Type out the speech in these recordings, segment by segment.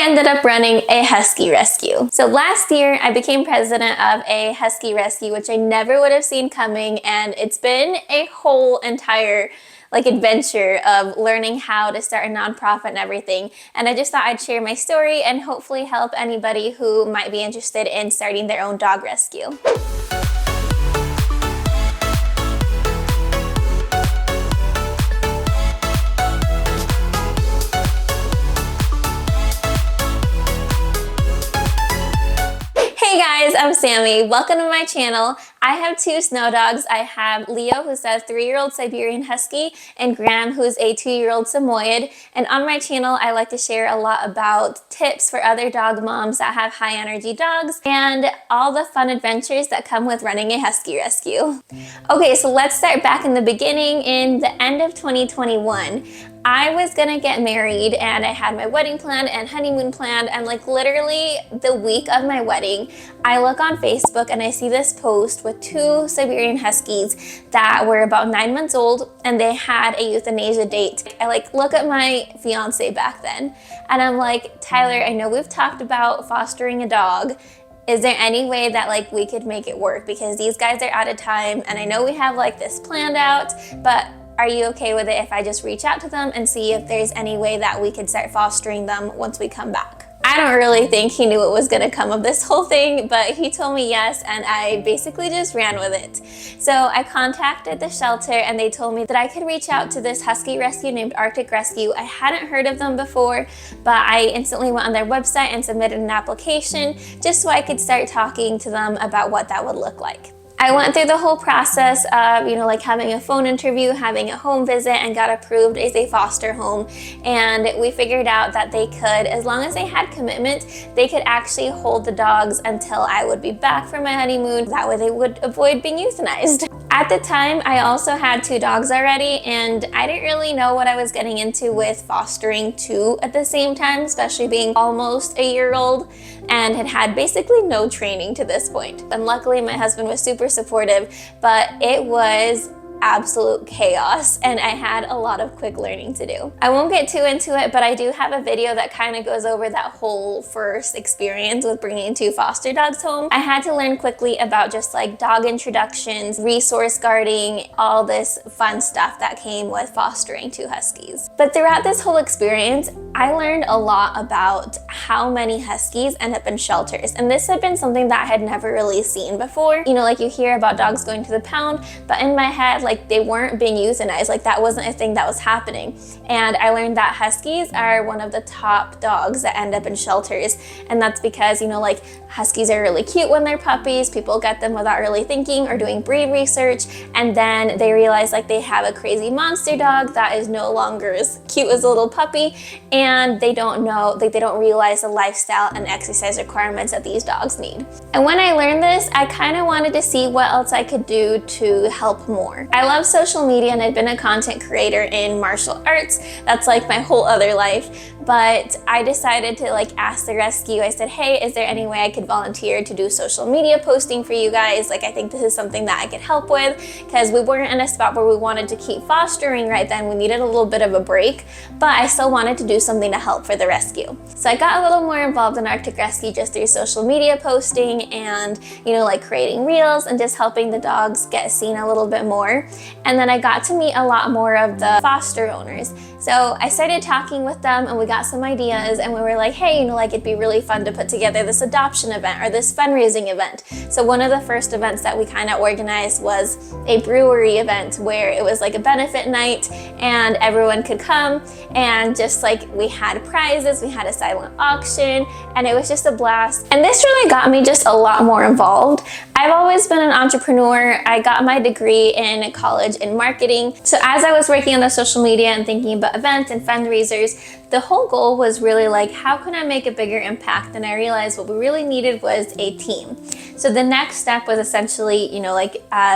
ended up running a Husky rescue. So last year I became president of a Husky rescue, which I never would have seen coming, and it's been a whole entire adventure of learning how to start a nonprofit and everything. And I just thought I'd share my story and hopefully help anybody who might be interested in starting their own dog rescue. Hey guys, I'm Sammy. Welcome to my channel. I have two snow dogs. I have Leo, who's a 3-year-old Siberian Husky, and Graham, who's a 2-year-old Samoyed. And on my channel, I like to share a lot about tips for other dog moms that have high energy dogs and all the fun adventures that come with running a Husky rescue. Okay, so let's start back in the beginning. In the end of 2021, I was gonna get married and I had my wedding planned and honeymoon planned, and literally the week of my wedding, I look on Facebook and I see this post with 2 Siberian Huskies that were about 9 months old, and they had a euthanasia date. I look at my fiance back then and I'm like, Tyler, I know we've talked about fostering a dog. Is there any way that we could make it work? Because these guys are out of time and I know we have this planned out, but are you okay with it if I just reach out to them and see if there's any way that we could start fostering them once we come back? I don't really think he knew what was gonna come of this whole thing, but he told me yes, and I basically just ran with it. So I contacted the shelter and they told me that I could reach out to this Husky rescue named Arctic Rescue. I hadn't heard of them before, but I instantly went on their website and submitted an application just so I could start talking to them about what that would look like. I went through the whole process of, having a phone interview, having a home visit, and got approved as a foster home. And we figured out that they could, as long as they had commitment, they could actually hold the dogs until I would be back from my honeymoon. That way they would avoid being euthanized. At the time, I also had 2 dogs already, and I didn't really know what I was getting into with fostering 2 at the same time, especially being almost a year old and had basically no training to this point. And luckily my husband was super supportive, but it was absolute chaos and I had a lot of quick learning to do. I won't get too into it, but I do have a video that kind of goes over that whole first experience with bringing 2 foster dogs home. I had to learn quickly about just dog introductions, resource guarding, all this fun stuff that came with fostering 2 Huskies. But throughout this whole experience, I learned a lot about how many Huskies end up in shelters. And this had been something that I had never really seen before. You hear about dogs going to the pound, but in my head, they weren't being euthanized. That wasn't a thing that was happening. And I learned that Huskies are one of the top dogs that end up in shelters. And that's because, Huskies are really cute when they're puppies. People get them without really thinking or doing breed research. And then they realize they have a crazy monster dog that is no longer as cute as a little puppy. And they don't know, they don't realize the lifestyle and exercise requirements that these dogs need. And when I learned this, I kind of wanted to see what else I could do to help more. I love social media and I've been a content creator in martial arts. That's my whole other life. But I decided to ask the rescue. I said, hey, is there any way I could volunteer to do social media posting for you guys? I think this is something that I could help with, because we weren't in a spot where we wanted to keep fostering right then. We needed a little bit of a break, but I still wanted to do something to help for the rescue. So I got a little more involved in Arctic Rescue just through social media posting and, creating reels and just helping the dogs get seen a little bit more. And then I got to meet a lot more of the foster owners. So I started talking with them and we got some ideas, and we were like, hey, it'd be really fun to put together this adoption event or this fundraising event. So one of the first events that we kind of organized was a brewery event where it was a benefit night and everyone could come, and just we had prizes, we had a silent auction, and it was just a blast. And this really got me just a lot more involved. I've always been an entrepreneur. I got my degree in college in marketing. So as I was working on the social media and thinking about events and fundraisers, the whole goal was really how can I make a bigger impact? And I realized what we really needed was a team. So the next step was essentially,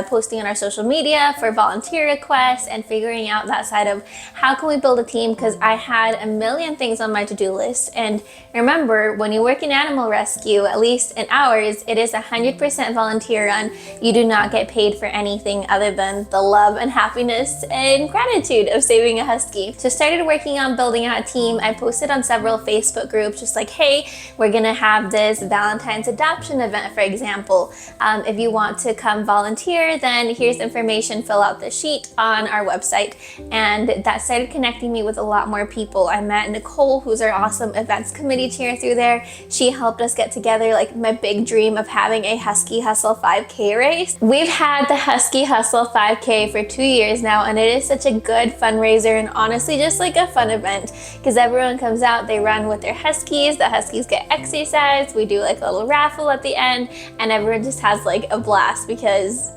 posting on our social media for volunteer requests and figuring out that side of how can we build a team, because I had a million things on my to-do list. And remember, when you work in animal rescue, at least in ours, it is 100% volunteer run. You do not get paid for anything other than the love and happiness and gratitude of saving a husky. So started working on building out a team. I posted on several Facebook groups just like, hey, we're gonna have this Valentine's adoption event, for example. If you want to come volunteer, then here's information, fill out the sheet on our website. And that started connecting me with a lot more people. I met Nicole, who's our awesome events committee chair through there. She helped us get together like my big dream of having a Husky Hustle 5K race. We've had the Husky Hustle 5K for 2 years now, and it is such a good fundraiser and honestly just like a fun event, because everyone comes out, they run with their Huskies, the Huskies get exercise, we do like a little raffle at the end, and everyone just has like a blast because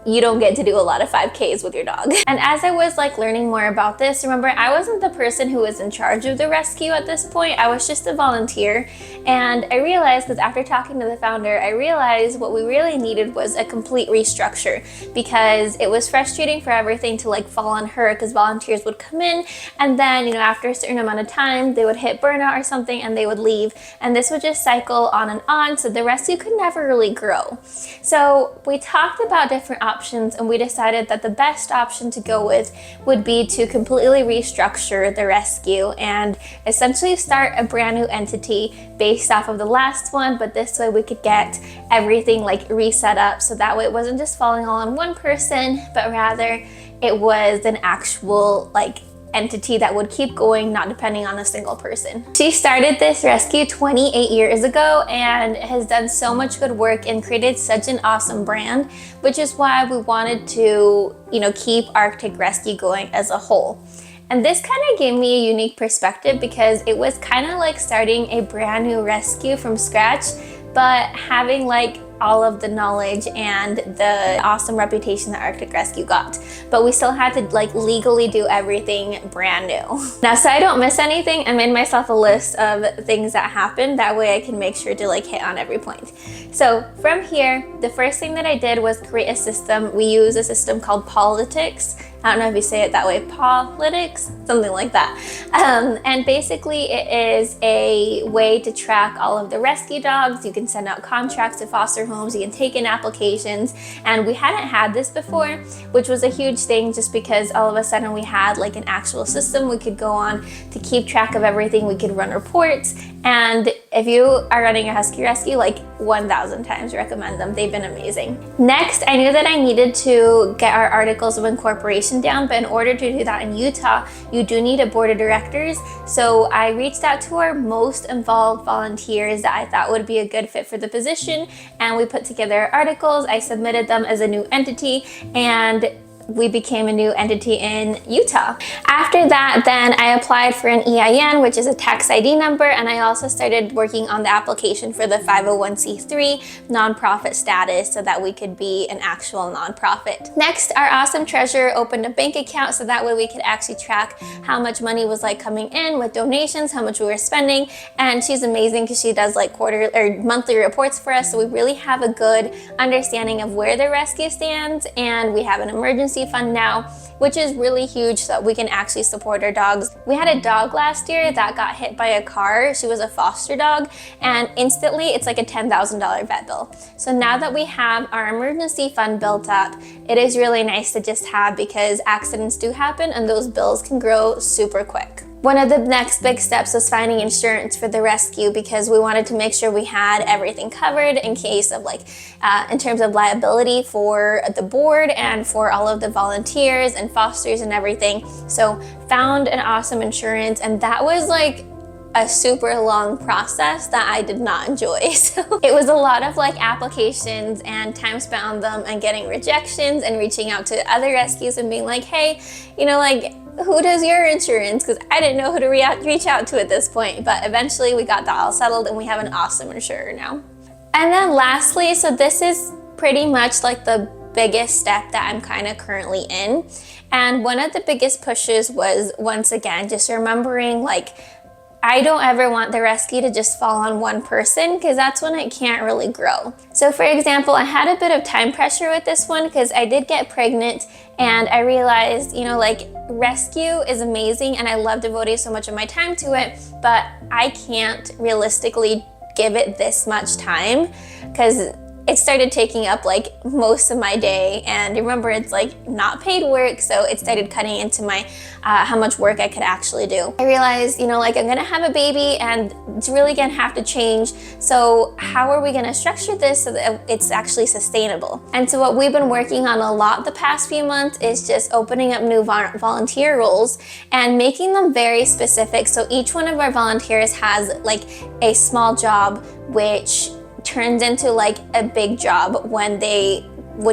you don't get to do a lot of 5Ks with your dog. And as I was like learning more about this, remember, I wasn't the person who was in charge of the rescue at this point. I was just a volunteer. And I realized, because after talking to the founder, I realized what we really needed was a complete restructure, because it was frustrating for everything to like fall on her, because volunteers would come in and then, after a certain amount of time, they would hit burnout or something and they would leave. And this would just cycle on and on. So the rescue could never really grow. So we talked about different options, and we decided that the best option to go with would be to completely restructure the rescue and essentially start a brand new entity based off of the last one, but this way we could get everything like reset up, so that way it wasn't just falling all on one person, but rather it was an actual like entity that would keep going, not depending on a single person. She started this rescue 28 years ago and has done so much good work and created such an awesome brand, which is why we wanted to, keep Arctic Rescue going as a whole. And this kind of gave me a unique perspective, because it was kind of like starting a brand new rescue from scratch, but having like all of the knowledge and the awesome reputation that Arctic Rescue got. But we still had to like legally do everything brand new. Now, so I don't miss anything, I made myself a list of things that happened. That way I can make sure to like hit on every point. So from here, the first thing that I did was create a system. We use a system called Politics. I don't know if you say it that way, politics, something like that. And basically it is a way to track all of the rescue dogs. You can send out contracts to foster homes, you can take in applications, and we hadn't had this before, which was a huge thing, just because all of a sudden we had like an actual system we could go on to keep track of everything. We could run reports, and if you are running a Husky rescue, like 1,000 times recommend them. They've been amazing. Next, I knew that I needed to get our articles of incorporation down, but in order to do that in Utah, you do need a board of directors. So I reached out to our most involved volunteers that I thought would be a good fit for the position, and we put together articles. I submitted them as a new entity, and we became a new entity in Utah. After that, then I applied for an EIN, which is a tax ID number, and I also started working on the application for the 501c3 nonprofit status, so that we could be an actual nonprofit. Next, our awesome treasurer opened a bank account, so that way we could actually track how much money was like coming in with donations, how much we were spending, and she's amazing because she does like quarter or monthly reports for us, so we really have a good understanding of where the rescue stands, and we have an emergency fund now, which is really huge, so that we can actually support our dogs. We had a dog last year that got hit by a car. She was a foster dog, and instantly it's like a $10,000 vet bill. So now that we have our emergency fund built up, it is really nice to just have, because accidents do happen and those bills can grow super quick. One of the next big steps was finding insurance for the rescue, because we wanted to make sure we had everything covered in case of like, in terms of liability for the board and for all of the volunteers and fosters and everything. So found an awesome insurance, and that was like a super long process that I did not enjoy. So it was a lot of like applications and time spent on them and getting rejections and reaching out to other rescues and being like, hey, like, who does your insurance? Because I didn't know who to reach out to at this point. But eventually we got that all settled, and we have an awesome insurer now. And then lastly, so this is pretty much like the biggest step that I'm kind of currently in. And one of the biggest pushes was, once again, just remembering like I don't ever want the rescue to just fall on one person because that's when it can't really grow. So for example, I had a bit of time pressure with this one because I did get pregnant and I realized, you know, like rescue is amazing and I love devoting so much of my time to it, but I can't realistically give it this much time because it started taking up like most of my day, and remember it's like not paid work, so it started cutting into my how much work I could actually do. I realized, you know, like I'm gonna have a baby and it's really gonna have to change, so how are we gonna structure this so that it's actually sustainable? And so what we've been working on a lot the past few months is just opening up new volunteer roles and making them very specific, so each one of our volunteers has like a small job which turns into like a big job when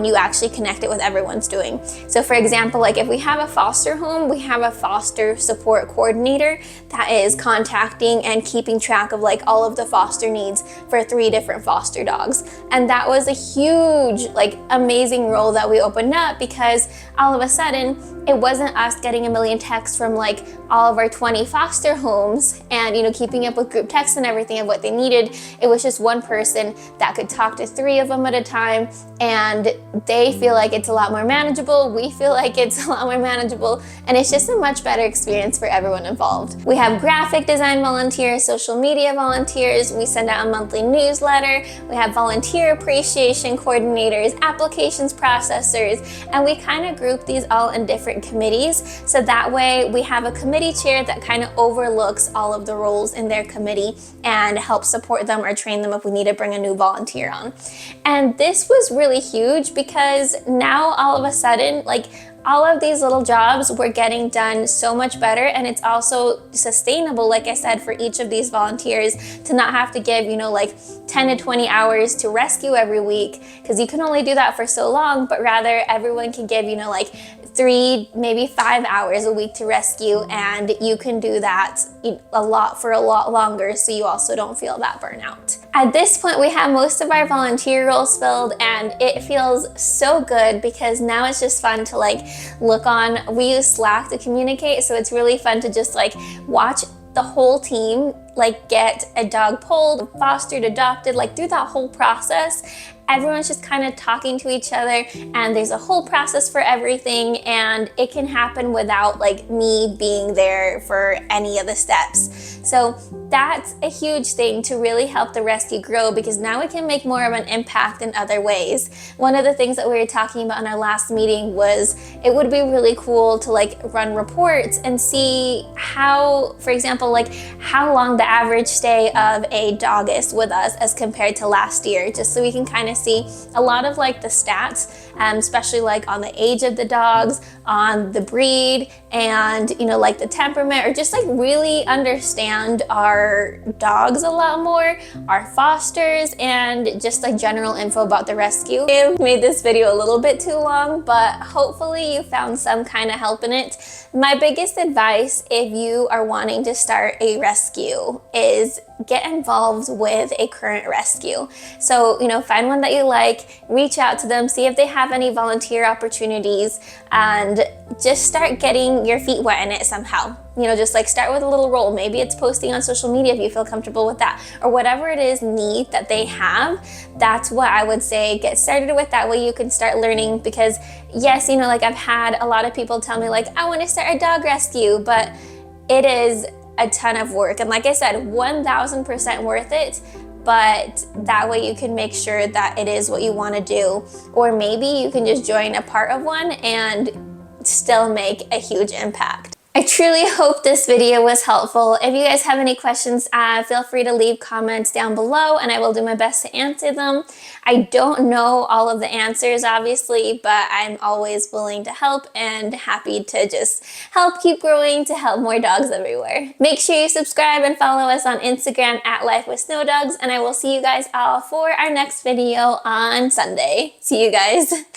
you actually connect it with everyone's doing. So for example, like if we have a foster home, we have a foster support coordinator that is contacting and keeping track of like all of the foster needs for 3 different foster dogs. And that was a huge, like amazing role that we opened up because all of a sudden it wasn't us getting a million texts from like all of our 20 foster homes and, you know, keeping up with group texts and everything of what they needed. It was just one person that could talk to 3 of them at a time, and they feel like it's a lot more manageable. We feel like it's a lot more manageable, and it's just a much better experience for everyone involved. We have graphic design volunteers, social media volunteers. We send out a monthly newsletter. We have volunteer appreciation coordinators, applications processors, and we kind of group these all in different committees. So that way we have a committee chair that kind of overlooks all of the roles in their committee and helps support them or train them if we need to bring a new volunteer on. And this was really huge because now all of a sudden, like all of these little jobs were getting done so much better, and it's also sustainable, like I said, for each of these volunteers to not have to give, you know, like 10 to 20 hours to rescue every week, because you can only do that for so long, but rather everyone can give, you know, like 3, maybe 5 hours a week to rescue, and you can do that for a lot longer, so you also don't feel that burnout. At this point, we have most of our volunteer roles filled, and it feels so good because now it's just fun to like look on. We use Slack to communicate, so it's really fun to just like watch the whole team like get a dog pulled, fostered, adopted, like through that whole process. Everyone's just kind of talking to each other, and there's a whole process for everything, and it can happen without like me being there for any of the steps. So that's a huge thing to really help the rescue grow, because now we can make more of an impact in other ways. One of the things that we were talking about in our last meeting was it would be really cool to like run reports and see how, for example, like how long the average stay of a dog is with us as compared to last year, just so we can kind of see a lot of like the stats, especially like on the age of the dogs, on the breed, and you know, like the temperament, or just like really understand our dogs a lot more, our fosters, and just like general info about the rescue. I've made this video a little bit too long, but hopefully you found some kind of help in it. My biggest advice if you are wanting to start a rescue is get involved with a current rescue. So, you know, find one that you like, reach out to them, see if they have any volunteer opportunities, and just start getting your feet wet in it somehow. You know, just like start with a little role. Maybe it's posting on social media if you feel comfortable with that, or whatever it is need that they have. That's what I would say, get started with. That way you can start learning, because yes, you know, like I've had a lot of people tell me like, I want to start a dog rescue, but it is a ton of work. And like I said, 1000% worth it. But that way you can make sure that it is what you want to do. Or maybe you can just join a part of one and still make a huge impact. I truly hope this video was helpful. If you guys have any questions, feel free to leave comments down below and I will do my best to answer them. I don't know all of the answers, obviously, but I'm always willing to help and happy to just help keep growing, to help more dogs everywhere. Make sure you subscribe and follow us on Instagram at Life with Snow Dogs, and I will see you guys all for our next video on Sunday. See you guys.